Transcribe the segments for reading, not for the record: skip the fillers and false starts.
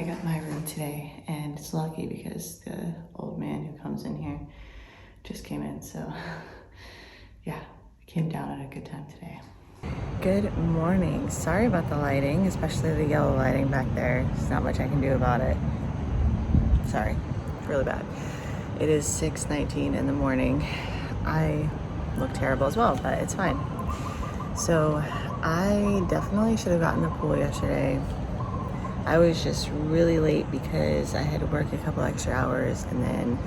I got my room today, and it's lucky because the old man who comes in here just came in, so yeah, I came down at a good time today. Good morning. Sorry about the lighting, especially the yellow lighting back there. There's not much I can do about it. Sorry, really bad. It is 6:19 in the morning. I look terrible as well, but it's fine. So I definitely should have gotten the pool yesterday. I was just really late because I had to work a couple extra hours, and then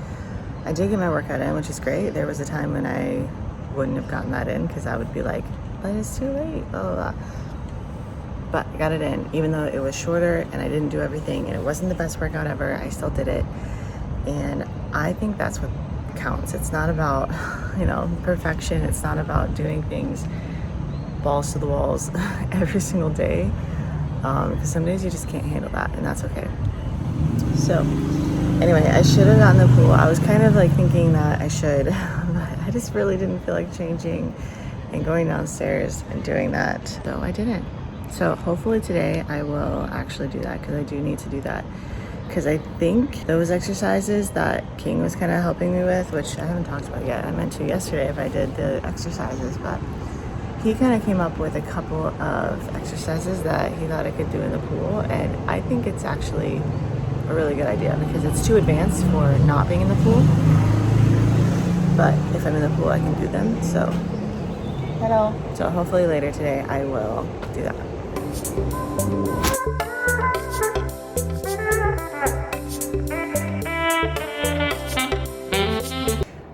I did get my workout in, which is great. There was a time when I wouldn't have gotten that in because I would be like, but it's too late, blah, blah, blah. But I got it in, even though it was shorter and I didn't do everything and it wasn't the best workout ever, I still did it. And I think that's what counts. It's not about, perfection. It's not about doing things balls to the walls every single day. Because some days you just can't handle that, and that's okay. So anyway, I should have gotten the pool. I was kind of like thinking that I should, but I just really didn't feel like changing and going downstairs and doing that, so I didn't. So hopefully today I will actually do that, because I do need to do that, because I think those exercises that King was kind of helping me with, which I haven't talked about yet, I meant to yesterday if I did the exercises, but he kind of came up with a couple of exercises that he thought I could do in the pool, and I think it's actually a really good idea because it's too advanced for not being in the pool, but if I'm in the pool I can do them. So hello. So hopefully later today I will do that.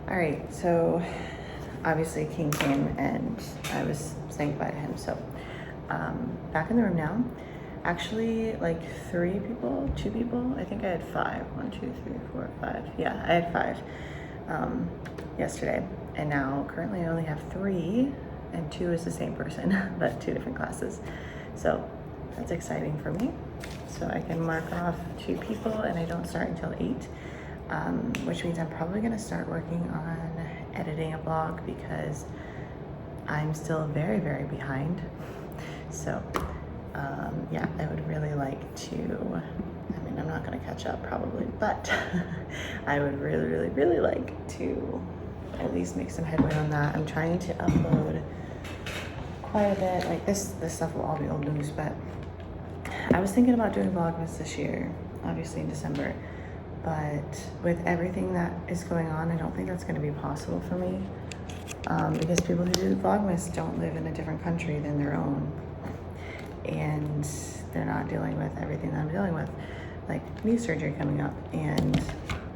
All right, so obviously King came and I was saying goodbye to him. So back in the room now. Actually, like two people. I think I had 5. 1, 2, 3, 4, 5. Yeah, I had 5 yesterday. And now currently I only have 3, and 2 is the same person, but 2 different classes. So that's exciting for me. So I can mark off 2 people and I don't start until 8. Which means I'm probably gonna start working on editing a vlog because I'm still very, very behind. So yeah, I would really like to, I'm not gonna catch up probably, but I would really, really, really like to at least make some headway on that. I'm trying to upload quite a bit. Like this stuff will all be old news, but I was thinking about doing Vlogmas this year, obviously in December. But with everything that is going on, I don't think that's going to be possible for me, because people who do Vlogmas don't live in a different country than their own, and they're not dealing with everything that I'm dealing with, like knee surgery coming up and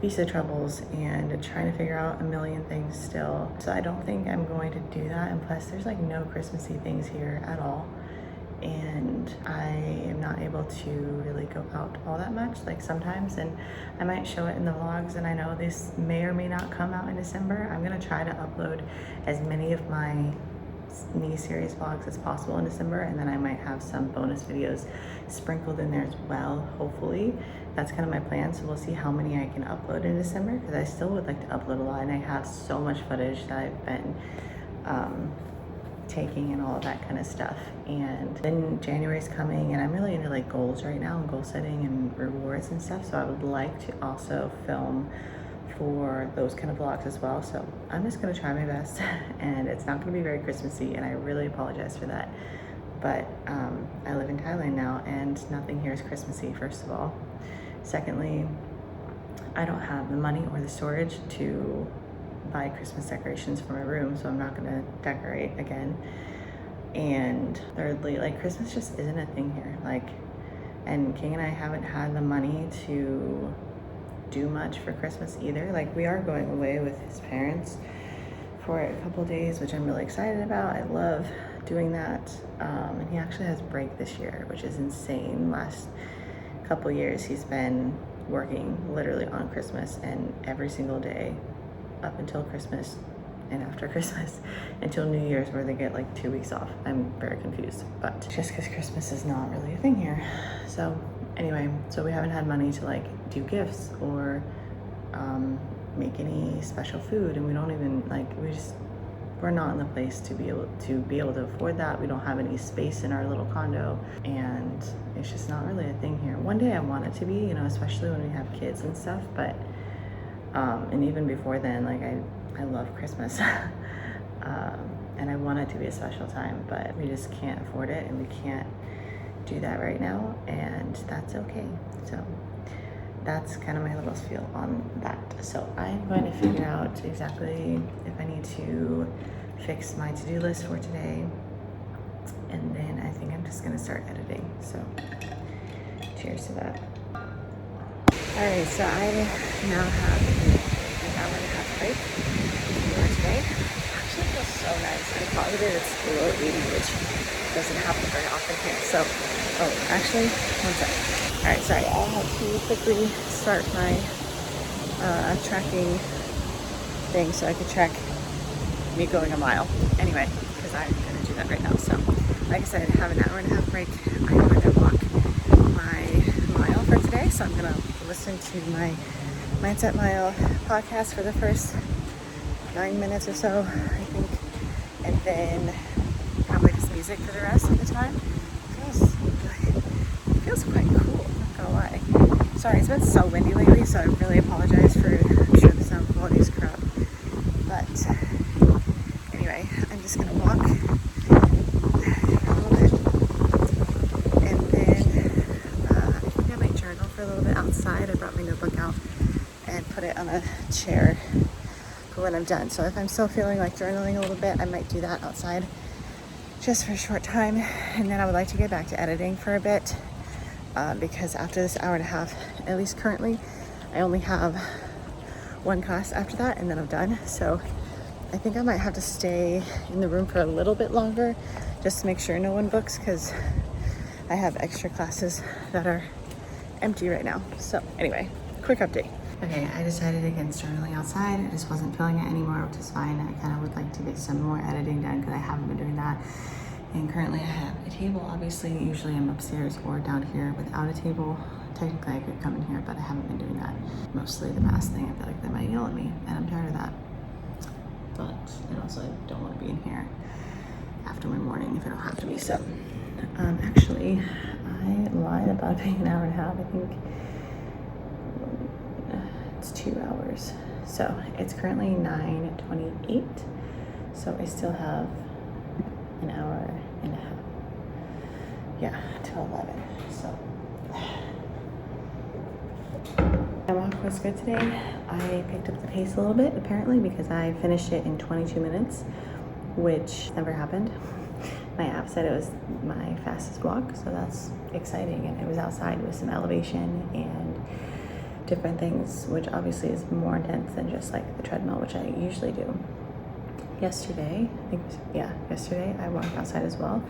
visa troubles and trying to figure out a million things still. So I don't think I'm going to do that, and plus there's like no Christmassy things here at all. And I am not able to really go out all that much, like sometimes, and I might show it in the vlogs, and I know this may or may not come out in December. I'm gonna try to upload as many of my knee series vlogs as possible in December, and then I might have some bonus videos sprinkled in there as well, hopefully. That's kind of my plan, so we'll see how many I can upload in December, because I still would like to upload a lot, and I have so much footage that I've been taking and all of that kind of stuff. And then January's coming, and I'm really into like goals right now and goal setting and rewards and stuff, so I would like to also film for those kind of vlogs as well. So I'm just gonna try my best and it's not gonna be very Christmassy, and I really apologize for that, but I live in Thailand now and nothing here is Christmassy, first of all. Secondly, I don't have the money or the storage to buy Christmas decorations for my room, so I'm not gonna decorate again. And thirdly, like Christmas just isn't a thing here, like, and King and I haven't had the money to do much for Christmas either. Like, we are going away with his parents for a couple days, which I'm really excited about. I love doing that, and he actually has break this year, which is insane. Last couple years he's been working literally on Christmas and every single day up until Christmas and after Christmas until New Year's, where they get like 2 weeks off. I'm very confused, but just because Christmas is not really a thing here. So anyway, so we haven't had money to like do gifts or make any special food, and we don't even like, we just we're not in the place to be able to afford that. We don't have any space in our little condo, and it's just not really a thing here. One day I want it to be, you know, especially when we have kids and stuff, but and even before then, like I love Christmas. And I want it to be a special time, but we just can't afford it, and we can't do that right now, and that's okay. So that's kind of my little spiel on that. So I'm going to figure out exactly if I need to fix my to-do list for today, and then I think I'm just gonna start editing. So cheers to that. All right, so I now have an hour and a half break for today. Actually feels so nice. I'm positive it's below 80, which doesn't happen very often here. So, oh, actually, one sec. All right, sorry, I had to quickly start my tracking thing so I could track me going a mile. Anyway, because I'm gonna do that right now. So, like I said, I have an hour and a half break. I'm gonna walk my mile for today. So I'm gonna listen to my Mindset Mile podcast for the first 9 minutes or so, I think, and then probably just music for the rest of the time. It feels quite cool, not gonna lie. Sorry, it's been so windy lately, so I really apologize for, I'm sure the sound quality is crap. But anyway, I'm just gonna walk for a little bit, and then I think I might journal for a little bit outside. I brought my notebook out and put it on a chair when I'm done. So if I'm still feeling like journaling a little bit, I might do that outside just for a short time, and then I would like to get back to editing for a bit, because after this hour and a half, at least currently, I only have one class after that, and then I'm done. So I think I might have to stay in the room for a little bit longer just to make sure no one books, because I have extra classes that are empty right now. So anyway, quick update. Okay, I decided against journaling outside. I just wasn't feeling it anymore, which is fine. I kind of would like to get some more editing done because I haven't been doing that. And currently I have a table, obviously. Usually I'm upstairs or down here without a table. Technically I could come in here, but I haven't been doing that. Mostly the mask thing, I feel like they might yell at me, and I'm tired of that. And also I don't want to be in here after my morning if I don't have to be. So actually I lied about being an hour and a half. I think it's 2 hours. So it's currently 9:28. So I still have an hour and a half. Yeah, till 11. So my walk was good today. I picked up the pace a little bit apparently because I finished it in 22 minutes, which never happened. My app said it was my fastest walk, so that's exciting. And it was outside with some elevation and different things, which obviously is more intense than just like the treadmill, which I usually do. Yesterday, yesterday I walked outside as well,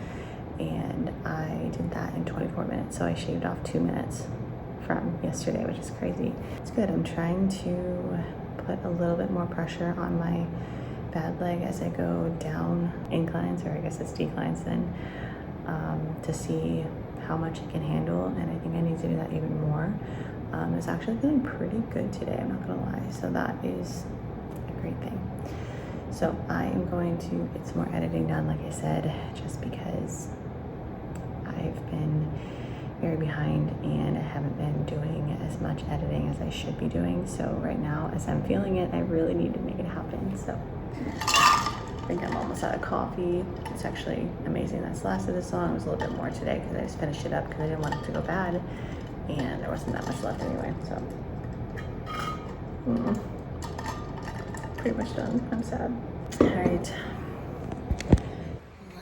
and I did that in 24 minutes. So I shaved off 2 minutes from yesterday, which is crazy. It's good. I'm trying to put a little bit more pressure on my bad leg as I go down inclines, or I guess it's declines then, to see how much it can handle, and I think I need to do that even more. It's actually feeling pretty good today, I'm not gonna lie, so that is a great thing. So I am going to get some more editing done, like I said, just because I've been very behind and I haven't been doing as much editing as I should be doing. So right now, as I'm feeling it, I really need to make it happen. So I think I'm almost out of coffee. It's actually amazing that's lasted this long. It was a little bit more today because I just finished it up because I didn't want it to go bad, and there wasn't that much left anyway. So pretty much done. I'm sad. All right,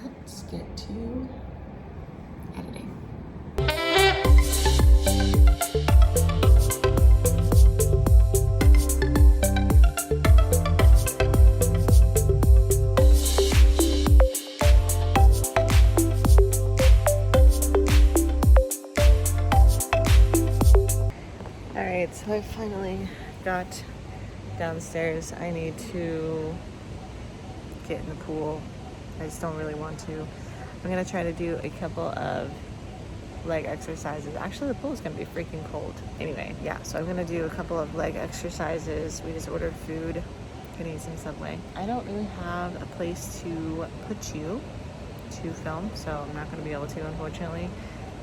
let's get to editing. So I finally got downstairs. I need to get in the pool. I just don't really want to. I'm gonna try to do a couple of leg exercises. Actually, the pool is gonna be freaking cold. Anyway, yeah, so I'm gonna do a couple of leg exercises. We just ordered food Gonna eat some Subway. I don't really have a place to put you to film, so I'm not gonna be able to, unfortunately.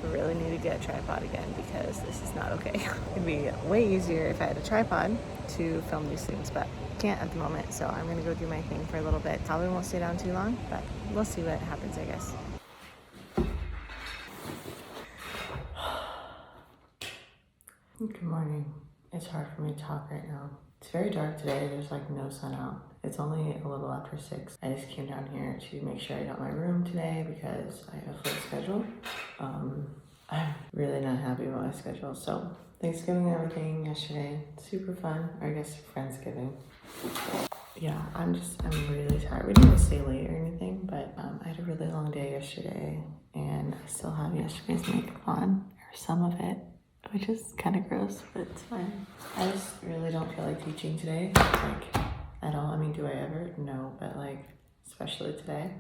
We really need to get a tripod again because this is not okay. It'd be way easier if I had a tripod to film these things, but can't at the moment, so I'm gonna go do my thing for a little bit. Probably won't stay down too long, but we'll see what happens, I guess. Good morning. It's hard for me to talk right now. It's very dark today. There's like no sun out. It's only a little after 6. I just came down here to make sure I got my room today because I have a full schedule. I'm really not happy about my schedule. So Thanksgiving and everything yesterday, super fun. Or I guess Friendsgiving. Yeah, I'm really tired. We didn't stay late or anything, but I had a really long day yesterday and I still have yesterday's makeup on, or some of it, which is kind of gross, but it's fine. I just really don't feel like teaching today, like at all. I mean, do I ever? No, but like, especially today,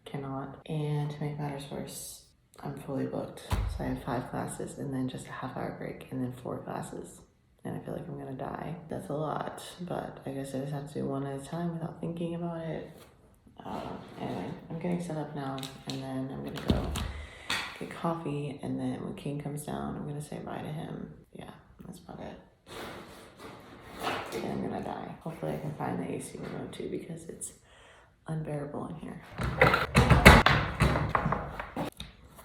cannot. And to make matters worse, I'm fully booked. So I have 5 classes and then just a half-hour break and then 4 classes. And I feel like I'm gonna die. That's a lot, but I guess I just have to do one at a time without thinking about it. Anyway, I'm getting set up now and then I'm gonna go get coffee, and then when King comes down, I'm gonna say bye to him. Yeah, that's about it. And I'm gonna die. Hopefully I can find the AC remote too because it's unbearable in here.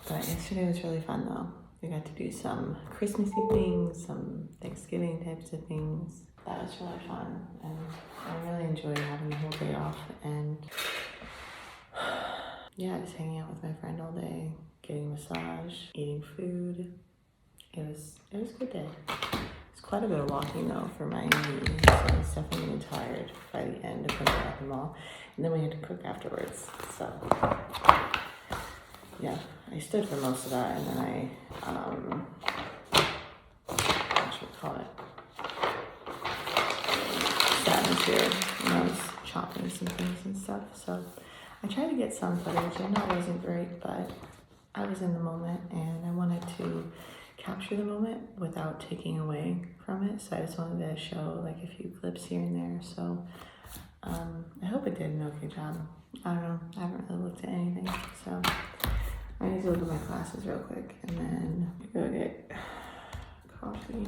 But yesterday was really fun though. We got to do some Christmassy things, some Thanksgiving types of things. That was really fun, and I really enjoyed having the whole day off, and yeah, just hanging out with my friend all day, getting a massage, eating food. It was a good day. It's quite a bit of walking though for my knee, so I was definitely getting tired by the end of coming at the mall. And then we had to cook afterwards, so yeah, I stood for most of that, and then I, what should we call it? Sat in the chair and I was chopping some things and stuff, so I tried to get some footage. I know it wasn't great, but I was in the moment and I wanted to capture the moment without taking away from it. So I just wanted to show like a few clips here and there. So I hope it did an okay job. I don't know. I haven't really looked at anything. So I need to look at my classes real quick and then go get coffee.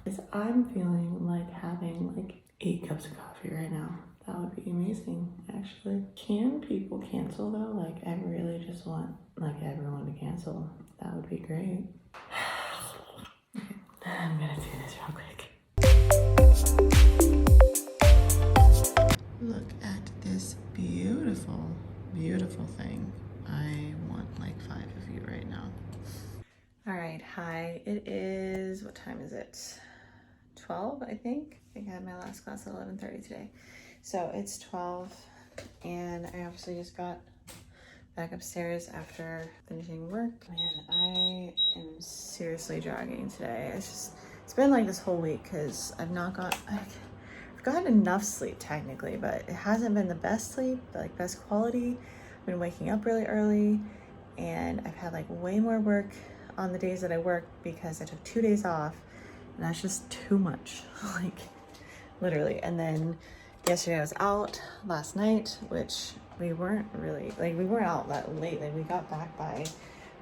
Because I'm feeling like having like 8 cups of coffee right now. That would be amazing, actually. Can people cancel though? Like, I really just want like everyone to cancel. That would be great. Okay, I'm gonna do this real quick. Look at this beautiful, beautiful thing. I want like 5 of you right now. All right, hi. It is, what time is it? 12, I think. I think I had my last class at 11:30 today. So it's 12 and I obviously just got back upstairs after finishing work. Man, I am seriously dragging today. It's been like this whole week because I've gotten enough sleep technically, but it hasn't been the best sleep, like best quality. I've been waking up really early and I've had like way more work on the days that I work because I took 2 days off, and that's just too much, like literally. And then yesterday I was out last night, which we weren't out that late. Like we got back by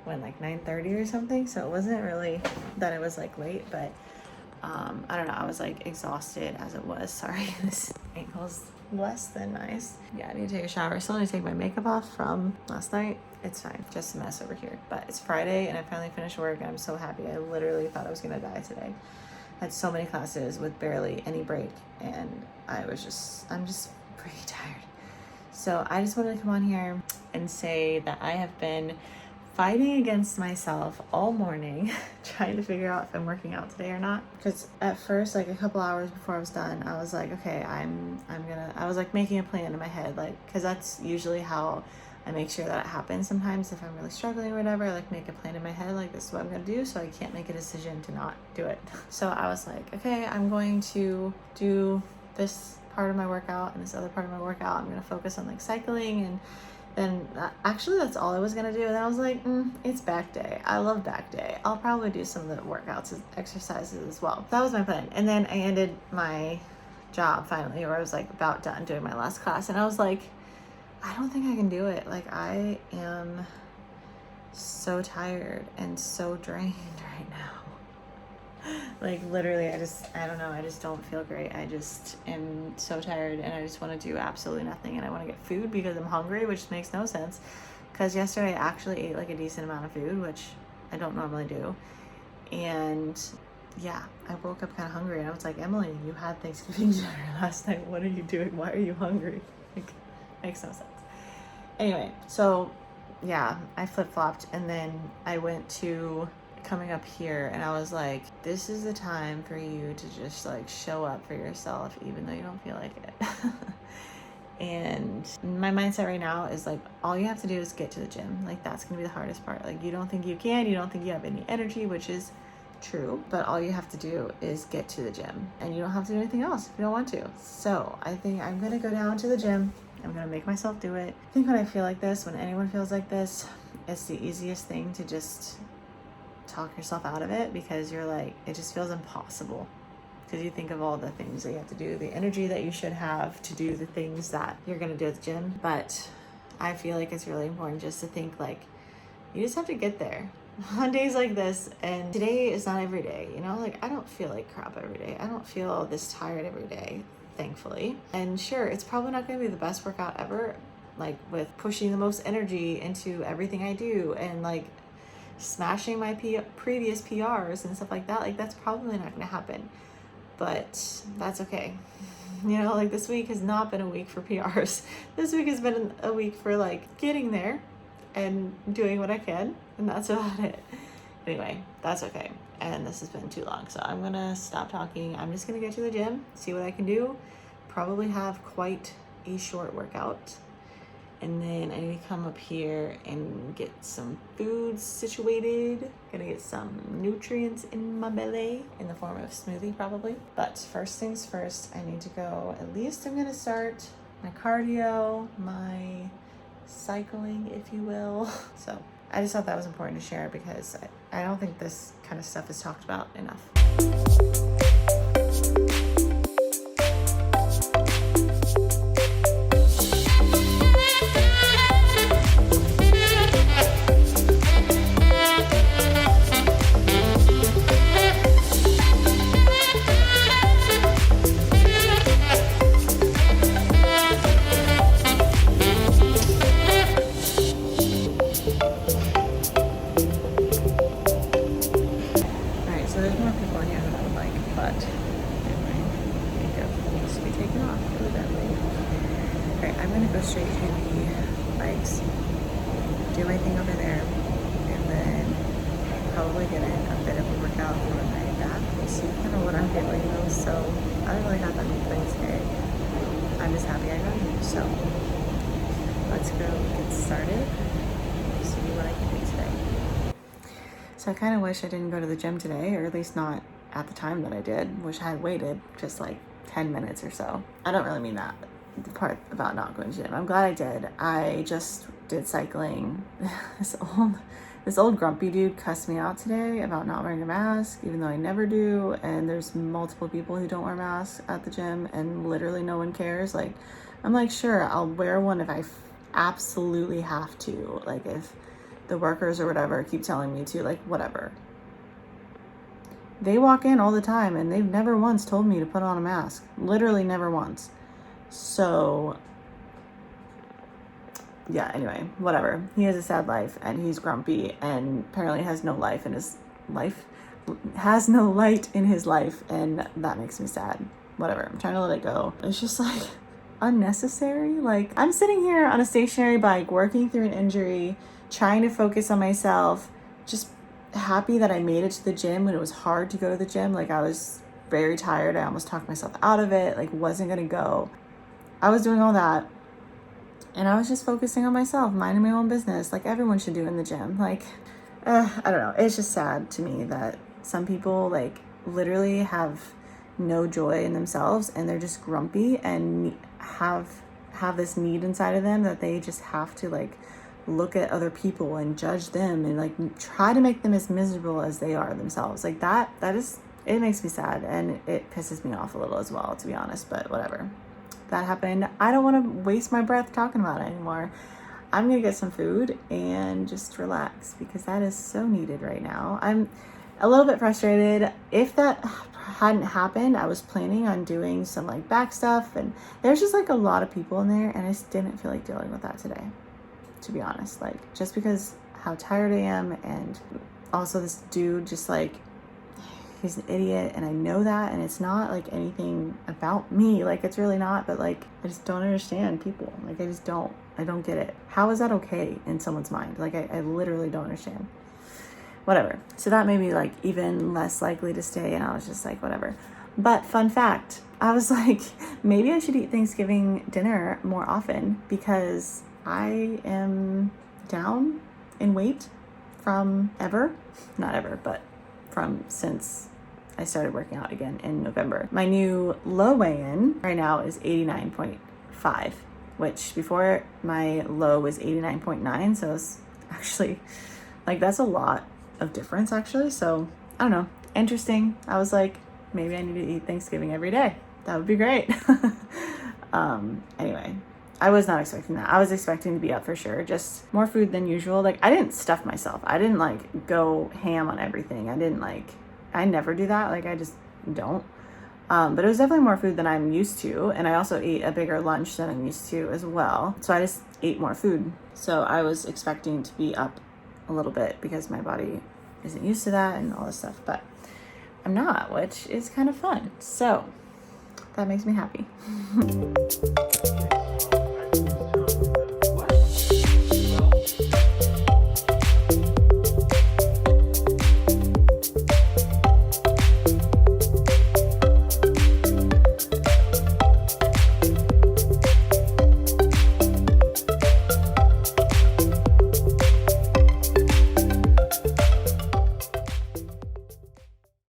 when, like 9:30 or something. So it wasn't really that it was like late, but I don't know. I was like exhausted as it was. Sorry, this ankle's less than nice. Yeah, I need to take a shower. I still need to take my makeup off from last night. It's fine, just a mess over here. But it's Friday and I finally finished work and I'm so happy. I literally thought I was gonna die today. I had so many classes with barely any break and I'm just pretty tired. So I just wanted to come on here and say that I have been fighting against myself all morning, trying to figure out if I'm working out today or not. Because at first, like a couple hours before I was done, I was like, okay, I was like making a plan in my head, like, because that's usually how I make sure that it happens sometimes. If I'm really struggling or whatever, I like make a plan in my head, like this is what I'm gonna do, so I can't make a decision to not do it. So I was like, okay, I'm going to do this part of my workout and this other part of my workout. I'm gonna focus on like cycling, and then actually that's all I was gonna do. And then I was like, it's back day. I love back day. I'll probably do some of the workouts and exercises as well. That was my plan. And then I ended my job finally, where I was like about done doing my last class, and I was like, I don't think I can do it. Like, I am so tired and so drained right now. Like, literally, I don't know, I just don't feel great. I just am so tired, and I just want to do absolutely nothing, and I want to get food because I'm hungry, which makes no sense, because yesterday I actually ate like a decent amount of food, which I don't normally do. And yeah, I woke up kind of hungry, and I was like, Emily, you had Thanksgiving dinner last night. What are you doing? Why are you hungry? Like, makes no sense. Anyway, so yeah, I flip-flopped, and then I went to coming up here, and I was like, this is the time for you to just like show up for yourself, even though you don't feel like it. And my mindset right now is like, all you have to do is get to the gym. Like, that's gonna be the hardest part. Like, you don't think you can, you don't think you have any energy, which is true, but all you have to do is get to the gym, and you don't have to do anything else if you don't want to. So I think I'm gonna go down to the gym. I'm gonna make myself do it. I think when I feel like this, when anyone feels like this, it's the easiest thing to just talk yourself out of it, because you're like, it just feels impossible, because you think of all the things that you have to do, the energy that you should have to do the things that you're gonna do at the gym. But I feel like it's really important just to think like, you just have to get there on days like this. And today is not every day, you know, like I don't feel like crap every day. I don't feel this tired every day, thankfully. And sure, it's probably not going to be the best workout ever, like with pushing the most energy into everything I do and like smashing my previous PRs and stuff like that. Like, that's probably not going to happen, but that's okay. You know, like, this week has not been a week for PRs. This week has been a week for like getting there and doing what I can, and that's about it. Anyway, that's okay. And this has been too long, so I'm gonna stop talking. I'm just gonna get to the gym, see what I can do, probably have quite a short workout, and then I need to come up here and get some food situated. Gonna get some nutrients in my belly in the form of smoothie probably. But first things first, I need to go, at least I'm gonna start my cardio, my cycling, if you will. So I just thought that was important to share, because I don't think this kind of stuff is talked about enough. Straight to the bikes, do my thing over there, and then probably get in a bit of a workout for my back. We'll see kind of what I'm feeling though. So I don't really have that many things today. I'm just happy I got here. So let's go get started, see what I can do today. So I kind of wish I didn't go to the gym today, or at least not at the time that I did. Wish I had waited just like 10 minutes or so. I don't really mean that. The part about not going to the gym, I'm glad I did. I just did cycling. This old grumpy dude cussed me out today about not wearing a mask, even though I never do, and there's multiple people who don't wear masks at the gym, and literally no one cares. Like, I'm like, sure, I'll wear one if I absolutely have to, like if the workers or whatever keep telling me to, like whatever. They walk in all the time, and they've never once told me to put on a mask. Literally never once. So yeah, anyway, whatever. He has a sad life, and he's grumpy, and apparently has no life in his life, has no light in his life, and that makes me sad. Whatever, I'm trying to let it go. It's just like unnecessary. Like, I'm sitting here on a stationary bike, working through an injury, trying to focus on myself, just happy that I made it to the gym when it was hard to go to the gym. Like, I was very tired. I almost talked myself out of it, like wasn't gonna go. I was doing all that, and I was just focusing on myself, minding my own business, like everyone should do in the gym. Like, I don't know. It's just sad to me that some people like literally have no joy in themselves, and they're just grumpy and have this need inside of them that they just have to like look at other people and judge them and like try to make them as miserable as they are themselves. Like that is it makes me sad and it pisses me off a little as well, to be honest, but whatever. That happened. I don't want to waste my breath talking about it anymore. I'm gonna get some food and just relax because that is so needed right now. I'm a little bit frustrated. If that hadn't happened, I was planning on doing some like back stuff, and there's just like a lot of people in there, and I just didn't feel like dealing with that today, to be honest. Like, just because how tired I am, and also this dude just like, he's an idiot, and I know that, and it's not like anything about me, like it's really not, but like I just don't understand people. Like I don't get it. How is that okay in someone's mind? Like I literally don't understand. Whatever. So that made me like even less likely to stay, and I was just like, whatever. But fun fact, I was like, maybe I should eat Thanksgiving dinner more often because I am down in weight from since I started working out again in November. My new low weigh-in right now is 89.5, which before my low was 89.9. So it's actually like, that's a lot of difference actually. So I don't know, interesting. I was like, maybe I need to eat Thanksgiving every day. That would be great. Anyway, I was not expecting that. I was expecting to be up for sure, just more food than usual. Like, I didn't stuff myself. I didn't like go ham on everything. I never do that. Like, I just don't. But it was definitely more food than I'm used to. And I also ate a bigger lunch than I'm used to as well. So I just ate more food. So I was expecting to be up a little bit because my body isn't used to that and all this stuff, but I'm not, which is kind of fun. So that makes me happy.